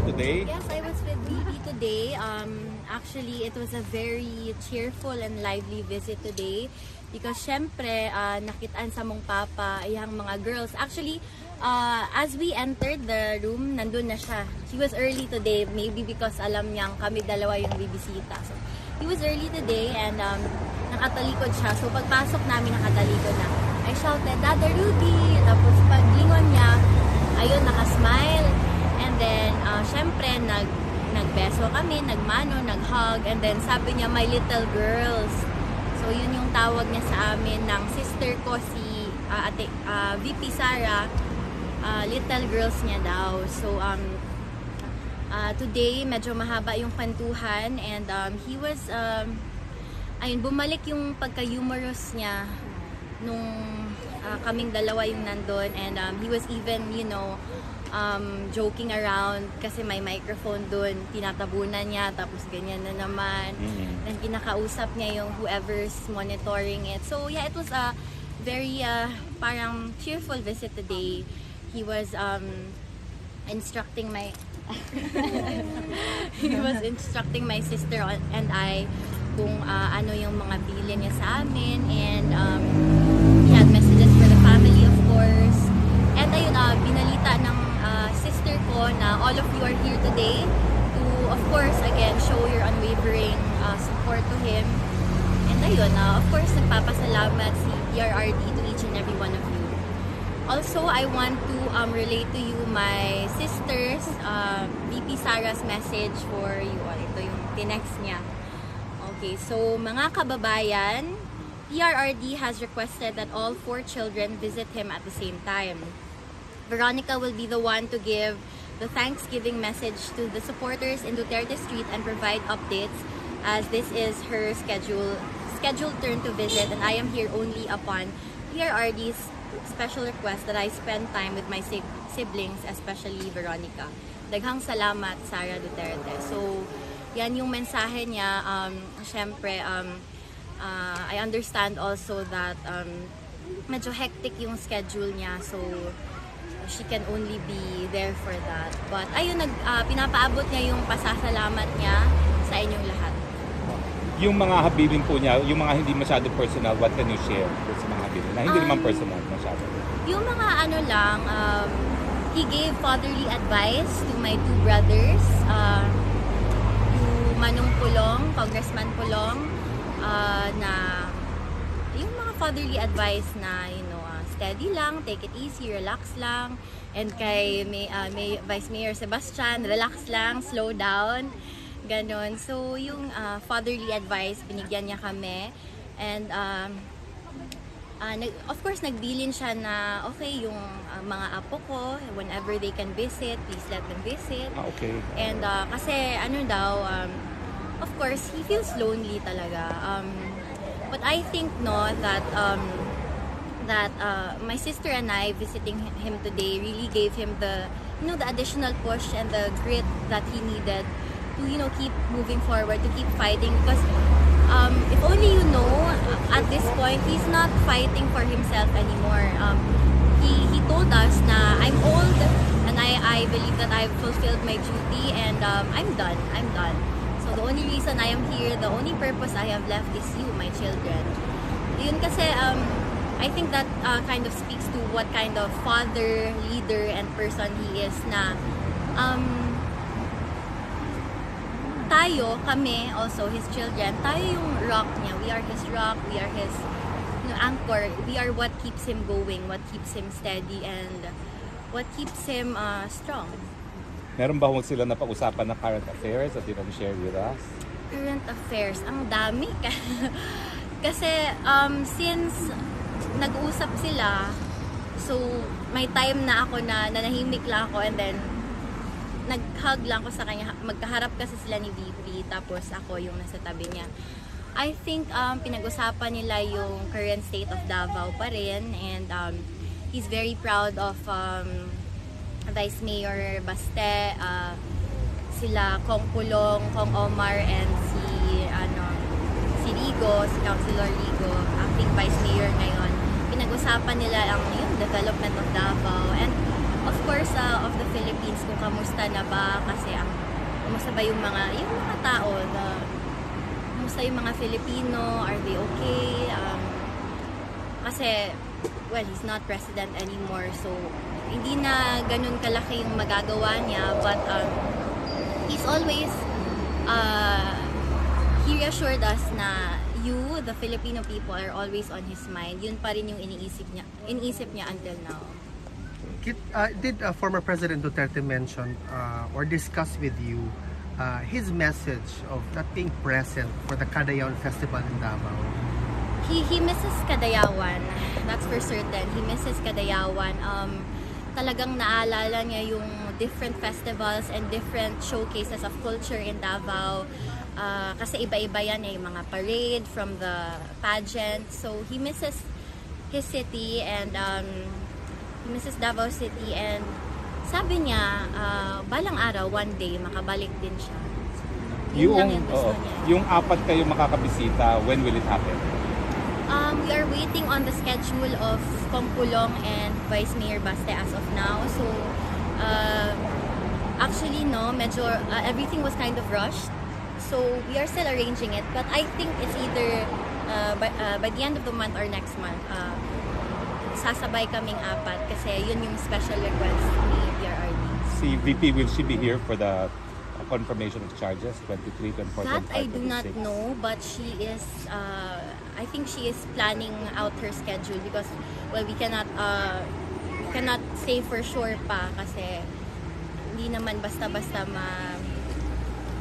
today? Yes, I was with VP today. Actually, it was a very cheerful and lively visit today because syempre, nakitaan sa mong papa yung mga girls. Actually, as we entered the room, nandun na siya. He was early today, maybe because alam niyang kami dalawa yung bibisita. So, he was early today and nakatalikod siya. So, pagpasok namin nakatalikod na. I shouted, Dada Ruby! Tapos paglingon niya, ayun, nakasmile. And then, syempre, nagbeso kami, nagmano, naghug. And then, sabi niya, my little girls. So, yun yung tawag niya sa amin ng sister ko, si VP Sara. Little girls niya daw. So, today, medyo mahaba yung kwentuhan. And he was, ayun, bumalik yung pagka-humorous niya nung kaming dalawa yung nandun. And he was even, joking around kasi may microphone dun, tinatabunan niya, tapos ganyan na naman. And kinakausap niya yung whoever's monitoring it. So yeah, it was a very parang cheerful visit today. He was instructing my sister and I kung ano yung mga bilin niya sa amin, and he had messages for the family, of course. And ayun, binalita ng sister ko na all of you are here today to, of course, again, show your unwavering support to him. And ayun, of course, nagpapasalamat si PRRD to each and every one of you. Also, I want to relate to you my sister's VP Sara's message for you. Ito yung tinext niya. Okay, so mga kababayan, PRRD has requested that all 4 children visit him at the same time. Veronica will be the one to give the Thanksgiving message to the supporters in Duterte Street and provide updates, as this is her scheduled turn to visit, and I am here only upon PRRD's special request that I spend time with my siblings, especially Veronica. Daghang salamat, Sara Duterte. So, yan yung mensahe niya. Syempre, I understand also that medyo hectic yung schedule niya, so she can only be there for that. But ayun, pinapaabot niya yung pasasalamat niya sa inyong lahat. Yung mga habilin po niya, yung mga hindi masyado personal, what can you share sa mga habilin na hindi naman personal masyado? Yung mga he gave fatherly advice to my 2 brothers, to Manong Pulong, Congressman Pulong, na yung mga fatherly advice na, steady lang, take it easy, relax lang. And kay may Vice Mayor Sebastian, relax lang, slow down, ganon. So yung fatherly advice, binigyan niya kami. And of course, nagbilin siya na okay, yung mga apo ko, whenever they can visit, please let them visit. Okay. And kasi of course, he feels lonely talaga. But I think that my sister and I visiting him today really gave him the additional push and the grit that he needed to keep moving forward, to keep fighting, because if only at this point he's not fighting for himself anymore. He told us na I'm old and I believe that I've fulfilled my duty and I'm done. So the only reason I am here, the only purpose I have left is you, my children. Yun kasi I think that kind of speaks to what kind of father, leader, and person he is, na kami also, his children, tayo yung rock niya. We are his rock, we are his anchor. We are what keeps him going, what keeps him steady, and what keeps him strong. Meron ba sila na pag-usapan na current affairs that you can share with us? Current affairs, ang dami. Kasi since nag-uusap sila, so may time na ako na nanahimik lang ako, and then nag-hug lang ako sa kanya. Magkaharap kasi sila ni VP, tapos ako yung nasa tabi niya. I think pinag-usapan nila yung current state of Davao pa rin, and he's very proud of Vice Mayor Baste, sila Kong Pulong, Kong Omar, and si Rigo, si Councilor Rigo, acting Vice Mayor ngayon. Pinag-usapan nila ang yung development of Davao, and of course, of the Philippines, kung kamusta na ba, kasi kamusta ba yung mga tao, kamusta yung mga Filipino, are they okay? Kasi, well, he's not president anymore, so hindi na ganun kalaki yung magagawa niya, but he's always, he reassured us na you, the Filipino people, are always on his mind. Yun pa rin yung iniisip niya until now. Did former President Duterte mention or discuss with you his message of not being present for the Cadayawan Festival in Davao? He misses Cadayawan, that's for certain. He misses Cadayawan. Talagang naalala niya yung different festivals and different showcases of culture in Davao. Kasi iba-iba yan yung mga parade from the pageant. So he misses his city and he misses Davao City, and sabi niya balang araw, one day, makabalik din siya. Yun lang yung gusto niya. Yung 4 kayo makakabisita, when will it happen? We are waiting on the schedule of Pangpulong and Vice Mayor Baste as of now. So, actually, no, medyo everything was kind of rushed. So, we are still arranging it. But I think it's either by the end of the month or next month. Sasabay kaming 4 kasi yun yung special request ni PRRD. Si VP, will she be here for the confirmation of charges, 23, 24, That 25, I do not 26? know, but she is, I think she is planning out her schedule because, well, we cannot say for sure pa kasi hindi naman basta-basta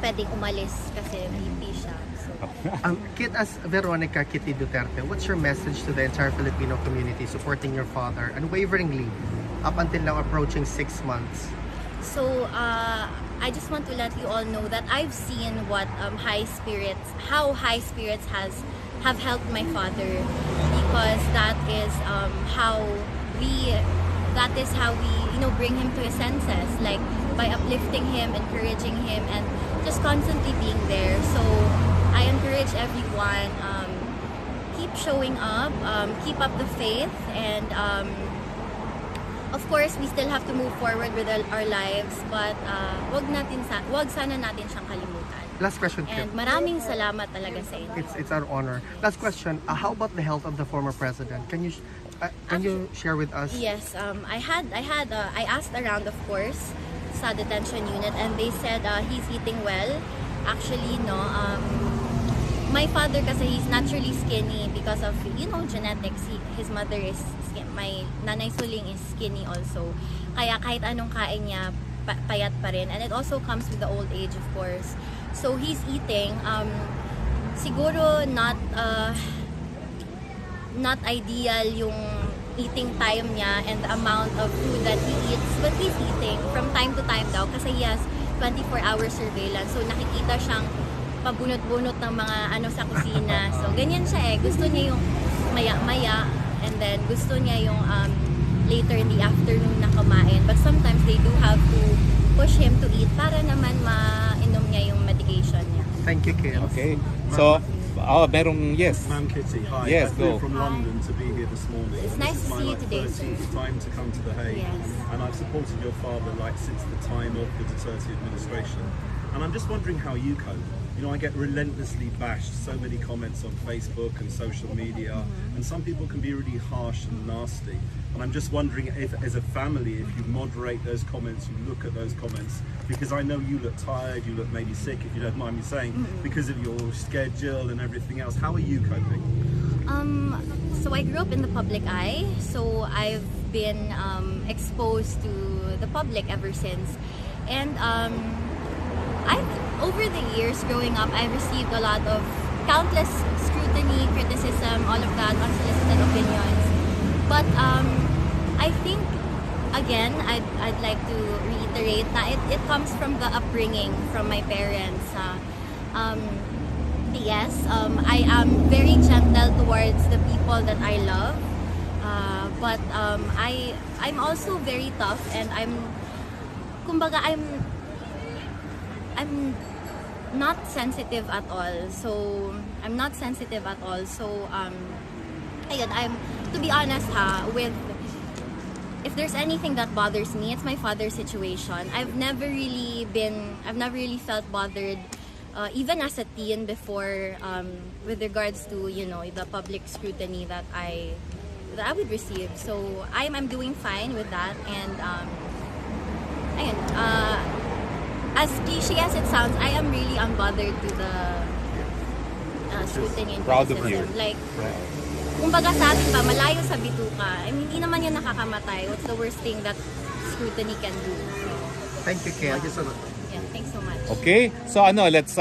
pwedeng umalis kasi VP siya. So, Kit, as Veronica Kitty Duterte, what's your message to the entire Filipino community supporting your father unwaveringly up until now approaching 6 months? So, I just want to let you all know that I've seen what how high spirits have helped my father, because that is how we bring him to his senses, like by uplifting him, encouraging him, and just constantly being there. So I encourage everyone, keep showing up, keep up the faith, and of course, we still have to move forward with our lives, but wag sana natin siyang kalimutan. Last question, Kit. And maraming salamat talaga sa inyo. It's our honor. Last question. How about the health of the former president? Can you share with us? Yes, I asked around, of course, sa detention unit, and they said he's eating well. Actually, no. My father kasi he's naturally skinny because of genetics. His mother is my nanay suling is skinny also. Kaya kahit anong kain niya, payat pa rin. And it also comes with the old age, of course. So he's eating. Siguro not ideal yung eating time niya and the amount of food that he eats, but he's eating from time to time daw kasi he has 24-hour surveillance. So nakikita siyang pabunot-bunot ng mga sa kusina. So ganyan siya Gusto niya yung maya-maya, and then gusto niya yung later in the afternoon na kumain. But sometimes they do have to push him to eat para naman mainom niya yung medication niya. Thank you, Kit. Okay. So, yes. Ma'am Kitty, hi. Yes, I flew go. from London to be here this morning. It's This nice is to my, see you today, 13th sir. time to come to The Hague. Yes. And I've supported your father since the time of the Duterte administration. And I'm just wondering how you cope. I get relentlessly bashed, so many comments on Facebook and social media, and some people can be really harsh and nasty. And I'm just wondering if, as a family, if you moderate those comments, you look at those comments, because I know you look tired, you look maybe sick, if you don't mind me saying, because of your schedule and everything else. How are you coping? So I grew up in the public eye, so I've been exposed to the public ever since. And over the years growing up, I've received a lot of countless scrutiny, criticism, all of that, unsolicited opinions. But I think, again, I'd like to reiterate that it comes from the upbringing from my parents. Yes, I am very gentle towards the people that I love, but I'm also very tough, and I'm not sensitive at all. So I'm not sensitive at all. So ayun, to be honest with if there's anything that bothers me, it's my father's situation. I've never really felt bothered, even as a teen before, with regards to, you know, the public scrutiny that I would receive. So I'm doing fine with that, and ayun, as cliche as it sounds, I am really unbothered to the scrutiny and Proud of criticism. you. Like, kumbaga sa atin pa, malayo sa bituka. I mean, hindi naman yun nakakamatay. What's the worst thing that scrutiny can do? So, Thank you, Ken. yeah, thanks so much. Okay? So let's